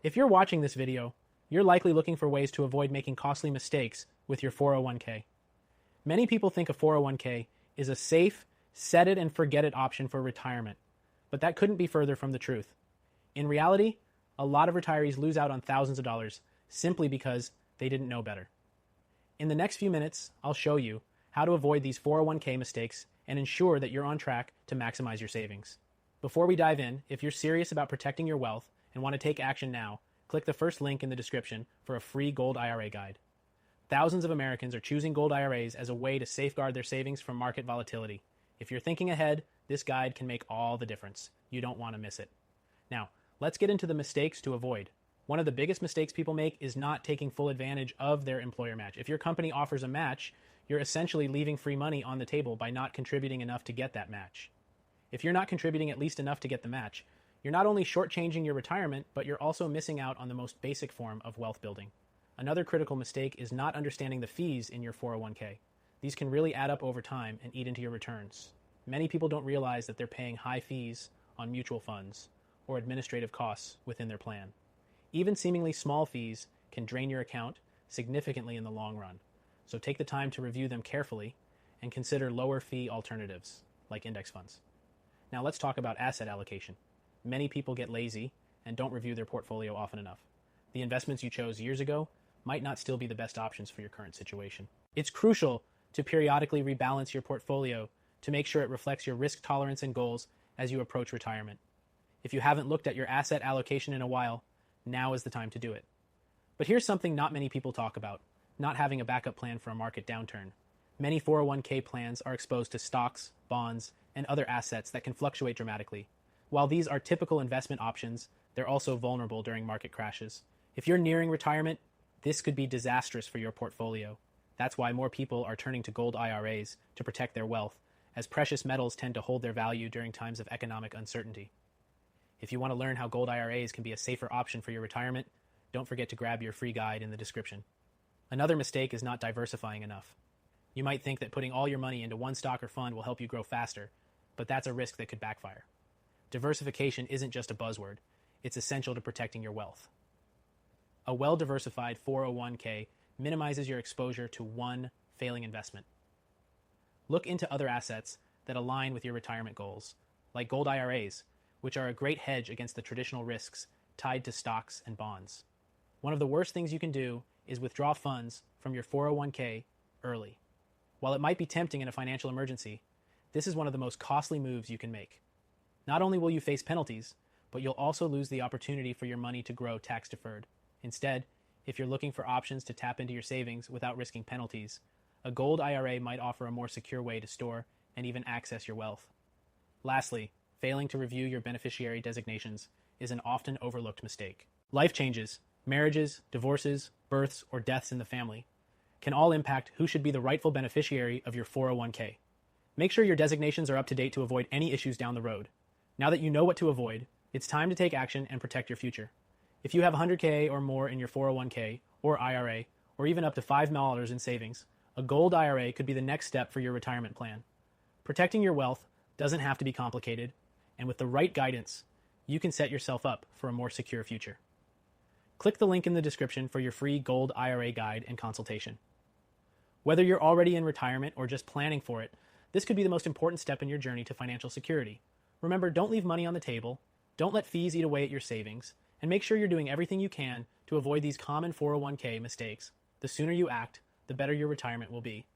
If you're watching this video, you're likely looking for ways to avoid making costly mistakes with your 401k. Many people think a 401k is a safe, set it and forget it option for retirement, but that couldn't be further from the truth. In reality, a lot of retirees lose out on thousands of dollars simply because they didn't know better. In the next few minutes, I'll show you how to avoid these 401k mistakes and ensure that you're on track to maximize your savings. Before we dive in, if you're serious about protecting your wealth and want to take action now, click the first link in the description for a free Gold IRA guide. Thousands of Americans are choosing Gold IRAs as a way to safeguard their savings from market volatility. If you're thinking ahead, this guide can make all the difference. You don't want to miss it. Now, let's get into the mistakes to avoid. One of the biggest mistakes people make is not taking full advantage of their employer match. If your company offers a match, you're essentially leaving free money on the table by not contributing enough to get that match. If you're not contributing at least enough to get the match, you're not only shortchanging your retirement, but you're also missing out on the most basic form of wealth building. Another critical mistake is not understanding the fees in your 401k. These can really add up over time and eat into your returns. Many people don't realize that they're paying high fees on mutual funds or administrative costs within their plan. Even seemingly small fees can drain your account significantly in the long run. So take the time to review them carefully and consider lower fee alternatives like index funds. Now let's talk about asset allocation. Many people get lazy and don't review their portfolio often enough. The investments you chose years ago might not still be the best options for your current situation. It's crucial to periodically rebalance your portfolio to make sure it reflects your risk tolerance and goals as you approach retirement. If you haven't looked at your asset allocation in a while, now is the time to do it. But here's something not many people talk about: not having a backup plan for a market downturn. Many 401k plans are exposed to stocks, bonds, and other assets that can fluctuate dramatically. While these are typical investment options, they're also vulnerable during market crashes. If you're nearing retirement, this could be disastrous for your portfolio. That's why more people are turning to Gold IRAs to protect their wealth, as precious metals tend to hold their value during times of economic uncertainty. If you want to learn how Gold IRAs can be a safer option for your retirement, don't forget to grab your free guide in the description. Another mistake is not diversifying enough. You might think that putting all your money into one stock or fund will help you grow faster, but that's a risk that could backfire. Diversification isn't just a buzzword, it's essential to protecting your wealth. A well-diversified 401k minimizes your exposure to one failing investment. Look into other assets that align with your retirement goals, like Gold IRAs, which are a great hedge against the traditional risks tied to stocks and bonds. One of the worst things you can do is withdraw funds from your 401k early. While it might be tempting in a financial emergency, this is one of the most costly moves you can make. Not only will you face penalties, but you'll also lose the opportunity for your money to grow tax-deferred. Instead, if you're looking for options to tap into your savings without risking penalties, a Gold IRA might offer a more secure way to store and even access your wealth. Lastly, failing to review your beneficiary designations is an often overlooked mistake. Life changes, marriages, divorces, births, or deaths in the family can all impact who should be the rightful beneficiary of your 401k. Make sure your designations are up to date to avoid any issues down the road. Now that you know what to avoid, it's time to take action and protect your future. If you have 100k or more in your 401k or IRA, or even up to $5 in savings, a Gold IRA could be the next step for your retirement plan. Protecting your wealth doesn't have to be complicated, and with the right guidance, you can set yourself up for a more secure future. Click the link in the description for your free Gold IRA guide and consultation. Whether you're already in retirement or just planning for it, this could be the most important step in your journey to financial security. Remember, don't leave money on the table, don't let fees eat away at your savings, and make sure you're doing everything you can to avoid these common 401k mistakes. The sooner you act, the better your retirement will be.